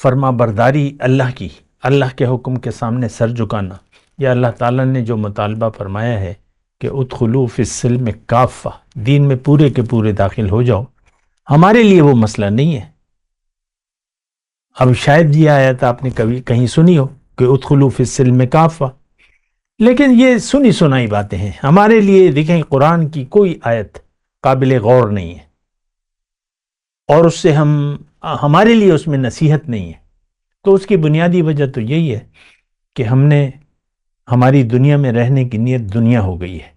فرما برداری اللہ کی، اللہ کے حکم کے سامنے سر جھکانا، یا اللہ تعالیٰ نے جو مطالبہ فرمایا ہے کہ ادخلوا فی السلم کافہ، دین میں پورے کے پورے داخل ہو جاؤ، ہمارے لیے وہ مسئلہ نہیں ہے۔ اب شاید یہ آیت آپ نے کبھی کہیں سنی ہو کہ ادخلوا فی السلم کافہ، لیکن یہ سنی سنائی باتیں ہیں۔ ہمارے لیے دیکھیں قرآن کی کوئی آیت قابل غور نہیں ہے، اور اس سے ہمارے لیے اس میں نصیحت نہیں ہے۔ تو اس کی بنیادی وجہ تو یہی ہے کہ ہماری دنیا میں رہنے کی نیت دنیا ہو گئی ہے۔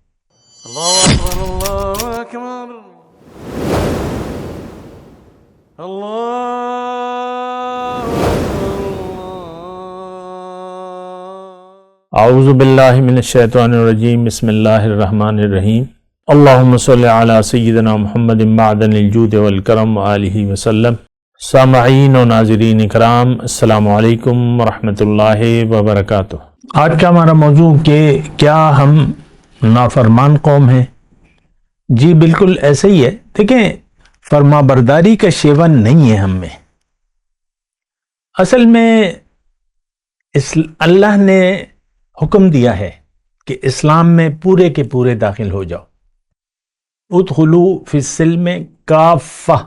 اللہ اکبر، اللہ اکبر، اللہ اعوذ باللہ من الشیطان الرجیم، بسم اللہ الرحمن الرحیم۔ اللہم صلی علی سیدنا محمد معدن الجود والکرم وآلہ وسلم۔ سامعین و ناظرین اکرام، السلام علیکم ورحمۃ اللہ وبرکاتہ۔ آج کا ہمارا موضوع کہ کیا ہم نافرمان قوم ہیں؟ جی بالکل ایسے ہی ہے۔ دیکھیں، فرما برداری کا شیوا نہیں ہے ہم میں۔ اصل میں اللہ نے حکم دیا ہے کہ اسلام میں پورے کے پورے داخل ہو جاؤ۔ ادخلوا فی السلم کافہ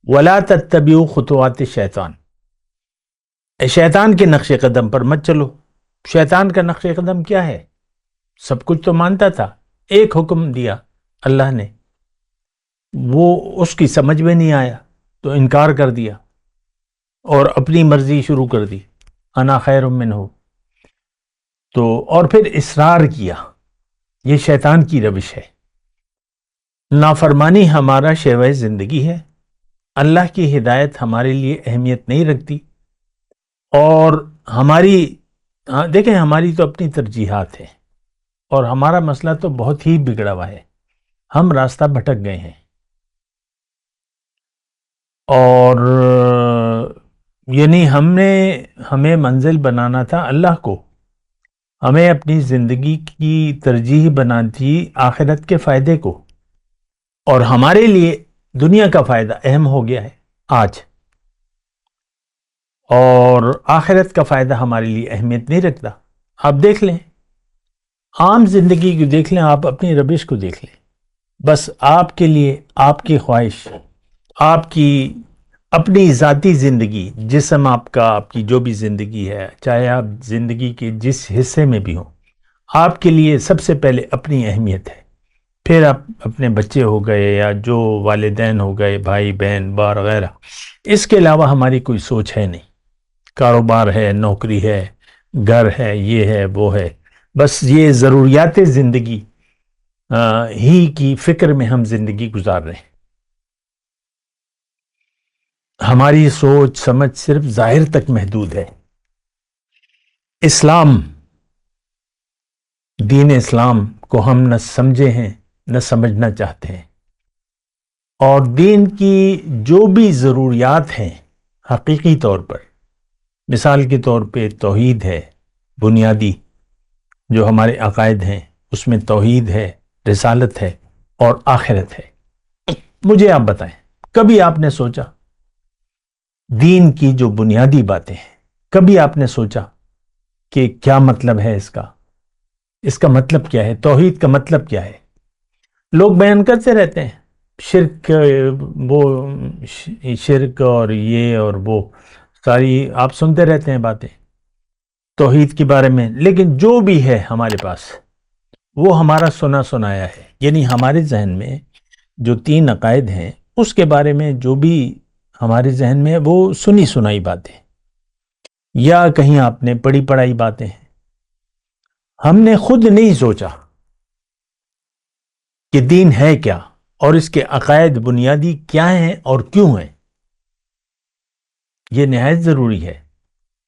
ولا تتبعوا خطوات الشیطان، شیطان کے نقش قدم پر مت چلو۔ شیطان کا نقش قدم کیا ہے؟ سب کچھ تو مانتا تھا، ایک حکم دیا اللہ نے، وہ اس کی سمجھ میں نہیں آیا تو انکار کر دیا اور اپنی مرضی شروع کر دی، انا خیر منہ۔ تو اور پھر اصرار کیا، یہ شیطان کی روش ہے۔ نافرمانی ہمارا شیوہ زندگی ہے، اللہ کی ہدایت ہمارے لیے اہمیت نہیں رکھتی، اور دیکھیں ہماری تو اپنی ترجیحات ہیں، اور ہمارا مسئلہ تو بہت ہی بگڑا ہوا ہے، ہم راستہ بھٹک گئے ہیں، اور یعنی ہمیں منزل بنانا تھا اللہ کو، ہمیں اپنی زندگی کی ترجیح بنانی تھی آخرت کے فائدے کو، اور ہمارے لیے دنیا کا فائدہ اہم ہو گیا ہے آج، اور آخرت کا فائدہ ہمارے لیے اہمیت نہیں رکھتا۔ آپ دیکھ لیں، عام زندگی کو دیکھ لیں، آپ اپنی روش کو دیکھ لیں، بس آپ کے لیے آپ کی خواہش، آپ کی اپنی ذاتی زندگی، جسم آپ کا، آپ کی جو بھی زندگی ہے، چاہے آپ زندگی کے جس حصے میں بھی ہوں، آپ کے لیے سب سے پہلے اپنی اہمیت ہے، پھر آپ اپنے بچے ہو گئے یا جو والدین ہو گئے، بھائی بہن بار وغیرہ، اس کے علاوہ ہماری کوئی سوچ ہے نہیں۔ کاروبار ہے، نوکری ہے، گھر ہے، یہ ہے وہ ہے، بس یہ ضروریات زندگی ہی کی فکر میں ہم زندگی گزار رہے ہیں۔ ہماری سوچ سمجھ صرف ظاہر تک محدود ہے۔ دین اسلام کو ہم نہ سمجھے ہیں نہ سمجھنا چاہتے ہیں، اور دین کی جو بھی ضروریات ہیں حقیقی طور پر، مثال کے طور پہ توحید ہے، بنیادی جو ہمارے عقائد ہیں اس میں توحید ہے، رسالت ہے اور آخرت ہے۔ مجھے آپ بتائیں، کبھی آپ نے سوچا دین کی جو بنیادی باتیں ہیں، کبھی آپ نے سوچا کہ کیا مطلب ہے اس کا مطلب کیا ہے؟ توحید کا مطلب کیا ہے؟ لوگ بیان کرتے رہتے ہیں شرک اور یہ اور وہ ساری آپ سنتے رہتے ہیں باتیں توحید کے بارے میں، لیکن جو بھی ہے ہمارے پاس وہ ہمارا سنا سنایا ہے، یعنی ہمارے ذہن میں جو 3 عقائد ہیں اس کے بارے میں جو بھی ہمارے ذہن میں وہ سنی سنائی باتیں، یا کہیں آپ نے پڑھی پڑھائی باتیں ہیں، ہم نے خود نہیں سوچا کہ دین ہے کیا اور اس کے عقائد بنیادی کیا ہیں اور کیوں ہیں۔ یہ نہایت ضروری ہے۔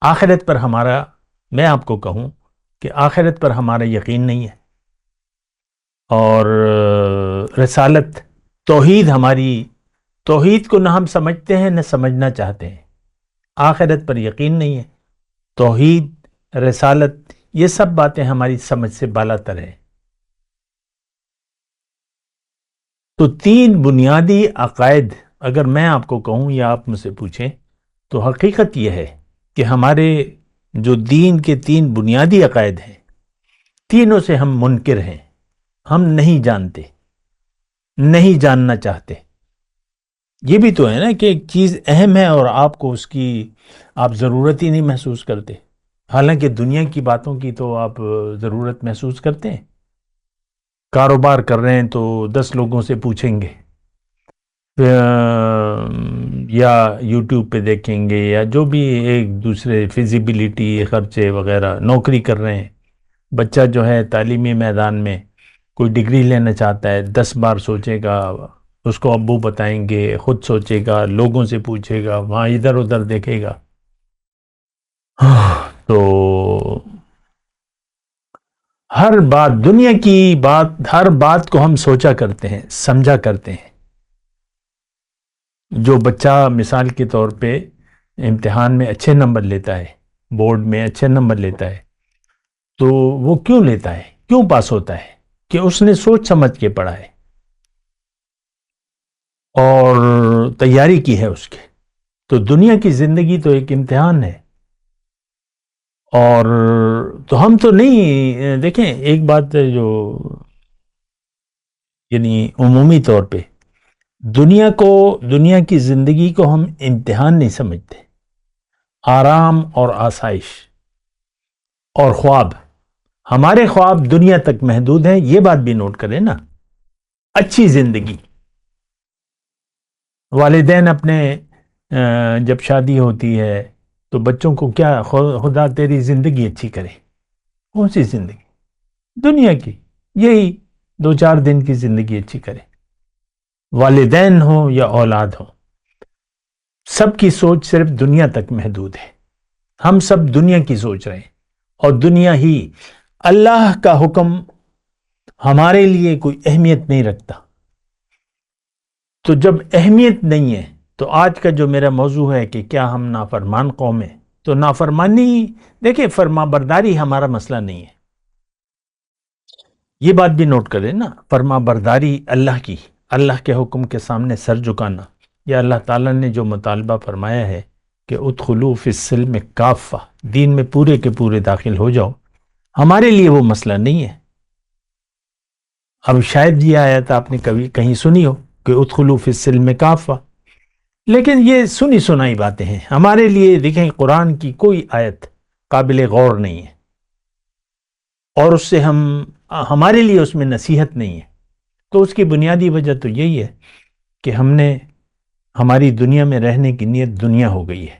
آخرت پر میں آپ کو کہوں کہ آخرت پر ہمارا یقین نہیں ہے، اور رسالت، توحید کو نہ ہم سمجھتے ہیں نہ سمجھنا چاہتے ہیں، آخرت پر یقین نہیں ہے، توحید، رسالت، یہ سب باتیں ہماری سمجھ سے بالاتر ہیں۔ تو 3 بنیادی عقائد اگر میں آپ کو کہوں یا آپ مجھ سے پوچھیں تو حقیقت یہ ہے کہ ہمارے جو دین کے 3 بنیادی عقائد ہیں، تینوں سے ہم منکر ہیں، ہم نہیں جانتے، نہیں جاننا چاہتے۔ یہ بھی تو ہے نا کہ ایک چیز اہم ہے اور آپ کو اس کی آپ ضرورت ہی نہیں محسوس کرتے، حالانکہ دنیا کی باتوں کی تو آپ ضرورت محسوس کرتے ہیں۔ کاروبار کر رہے ہیں تو 10 لوگوں سے پوچھیں گے، یا یوٹیوب پہ دیکھیں گے، یا جو بھی ایک دوسرے فیزیبلٹی خرچے وغیرہ۔ نوکری کر رہے ہیں، بچہ جو ہے تعلیمی میدان میں کوئی ڈگری لینا چاہتا ہے، 10 بار سوچے گا، اس کو ابو بتائیں گے، خود سوچے گا، لوگوں سے پوچھے گا، وہاں ادھر ادھر دیکھے گا۔ تو ہر بات، دنیا کی بات، ہر بات کو ہم سوچا کرتے ہیں، سمجھا کرتے ہیں۔ جو بچہ مثال کے طور پہ امتحان میں اچھے نمبر لیتا ہے، بورڈ میں اچھے نمبر لیتا ہے، تو وہ کیوں لیتا ہے، کیوں پاس ہوتا ہے؟ کہ اس نے سوچ سمجھ کے پڑھا ہے اور تیاری کی ہے اس کی۔ تو دنیا کی زندگی تو ایک امتحان ہے، اور تو ہم تو نہیں، دیکھیں ایک بات جو یعنی عمومی طور پہ دنیا کی زندگی کو ہم امتحان نہیں سمجھتے، آرام اور آسائش اور خواب۔ ہمارے خواب دنیا تک محدود ہیں، یہ بات بھی نوٹ کریں نا۔ اچھی زندگی، والدین اپنے جب شادی ہوتی ہے تو بچوں کو کیا، خدا تیری زندگی اچھی کرے۔ کون سی زندگی؟ دنیا کی، یہی 2-4 دن کی زندگی اچھی کرے۔ والدین ہوں یا اولاد ہوں، سب کی سوچ صرف دنیا تک محدود ہے۔ ہم سب دنیا کی سوچ رہے ہیں، اور دنیا ہی، اللہ کا حکم ہمارے لیے کوئی اہمیت نہیں رکھتا۔ تو جب اہمیت نہیں ہے تو آج کا جو میرا موضوع ہے کہ کیا ہم نافرمان قوم ہیں، تو نافرمانی، دیکھیں فرما برداری ہمارا مسئلہ نہیں ہے، یہ بات بھی نوٹ کریں نا۔ فرما برداری اللہ کی، اللہ کے حکم کے سامنے سر جھکانا، یا اللہ تعالیٰ نے جو مطالبہ فرمایا ہے کہ ادخلوا فی السلم کافہ، دین میں پورے کے پورے داخل ہو جاؤ، ہمارے لیے وہ مسئلہ نہیں ہے۔ اب شاید یہ آیت آپ نے کبھی کہیں سنی ہو کہ ادخلوا فی السلم کافہ، لیکن یہ سنی سنائی باتیں ہیں ہمارے لیے۔ دیکھیں قرآن کی کوئی آیت قابل غور نہیں ہے، اور اس سے ہمارے لیے اس میں نصیحت نہیں ہے۔ تو اس کی بنیادی وجہ تو یہی ہے کہ ہماری دنیا میں رہنے کی نیت دنیا ہو گئی ہے،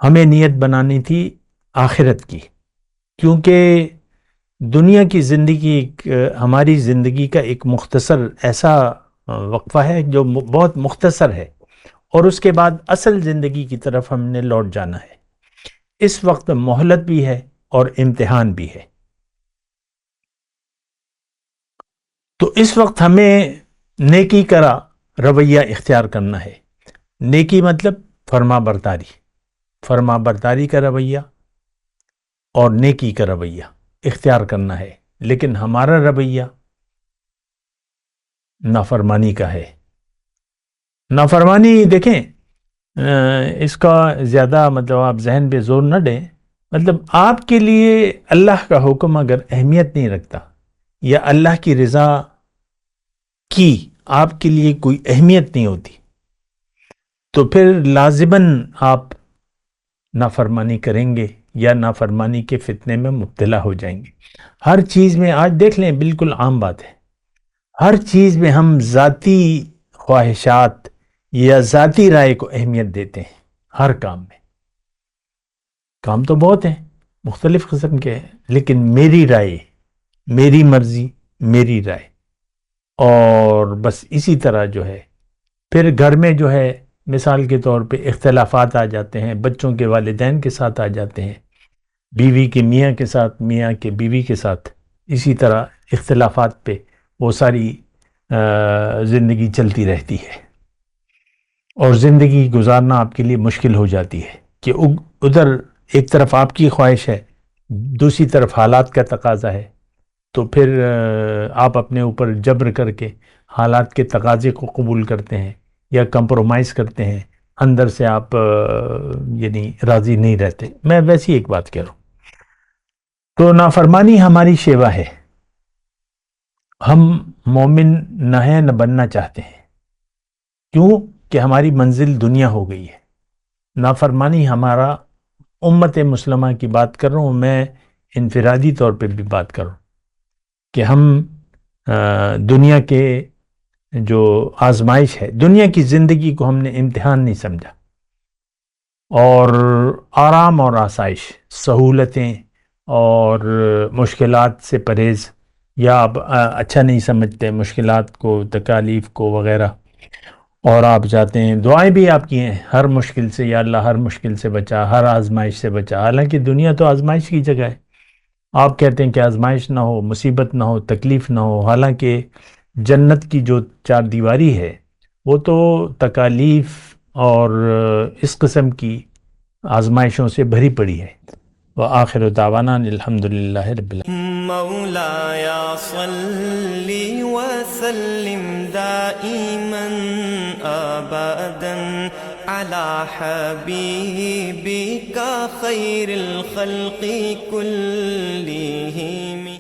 ہمیں نیت بنانی تھی آخرت کی، کیونکہ دنیا کی زندگی ہماری زندگی کا ایک مختصر ایسا وقفہ ہے جو بہت مختصر ہے، اور اس کے بعد اصل زندگی کی طرف ہم نے لوٹ جانا ہے۔ اس وقت مہلت بھی ہے اور امتحان بھی ہے۔ تو اس وقت ہمیں نیکی کا رویہ اختیار کرنا ہے۔ نیکی مطلب فرما برداری کا رویہ اور نیکی کا رویہ اختیار کرنا ہے، لیکن ہمارا رویہ نافرمانی کا ہے۔ نافرمانی، دیکھیں اس کا زیادہ مطلب آپ ذہن پہ زور نہ دیں، مطلب آپ کے لیے اللہ کا حکم اگر اہمیت نہیں رکھتا، یا اللہ کی رضا کی آپ کے لیے کوئی اہمیت نہیں ہوتی، تو پھر لازماً آپ نافرمانی کریں گے یا نافرمانی کے فتنے میں مبتلا ہو جائیں گے۔ ہر چیز میں آج دیکھ لیں، بالکل عام بات ہے، ہر چیز میں ہم ذاتی خواہشات یا ذاتی رائے کو اہمیت دیتے ہیں۔ ہر کام میں، کام تو بہت ہیں مختلف قسم کے ہیں، لیکن میری رائے، میری مرضی، میری رائے، اور بس اسی طرح جو ہے پھر گھر میں جو ہے مثال کے طور پہ اختلافات آ جاتے ہیں، بچوں کے والدین کے ساتھ آ جاتے ہیں، بیوی کے میاں کے ساتھ، میاں کے بیوی کے ساتھ، اسی طرح اختلافات پہ وہ ساری زندگی چلتی رہتی ہے، اور زندگی گزارنا آپ کے لیے مشکل ہو جاتی ہے کہ ادھر ایک طرف آپ کی خواہش ہے، دوسری طرف حالات کا تقاضا ہے، تو پھر آپ اپنے اوپر جبر کر کے حالات کے تقاضے کو قبول کرتے ہیں یا کمپرومائز کرتے ہیں، اندر سے آپ یعنی راضی نہیں رہتے. میں ویسی ایک بات کہہ رہا ہوں. تو نافرمانی ہماری شیوا ہے. ہم مومن نہ ہیں نہ بننا چاہتے ہیں. کیوں کہ ہماری منزل دنیا ہو گئی ہے. نافرمانی ہمارا امت مسلمہ کی بات کر رہا ہوں، میں انفرادی طور پہ بھی بات کر رہا ہوں کہ ہم دنیا کے جو آزمائش ہے، دنیا کی زندگی کو ہم نے امتحان نہیں سمجھا، اور آرام اور آسائش، سہولتیں اور مشکلات سے پرہیز، یا آپ اچھا نہیں سمجھتے مشکلات کو، تکالیف کو وغیرہ، اور آپ چاہتے ہیں دعائیں بھی آپ کی ہیں ہر مشکل سے، یا اللہ ہر مشکل سے بچا، ہر آزمائش سے بچا. حالانکہ دنیا تو آزمائش کی جگہ ہے. آپ کہتے ہیں کہ آزمائش نہ ہو، مصیبت نہ ہو، تکلیف نہ ہو، حالانکہ جنت کی جو چار دیواری ہے وہ تو تکالیف اور اس قسم کی آزمائشوں سے بھری پڑی ہے. وآخر دعوانا الحمدللہ رب العالمین. مولاي صل وسلم دائما ابدا على حبيبك خير الخلق كلهم.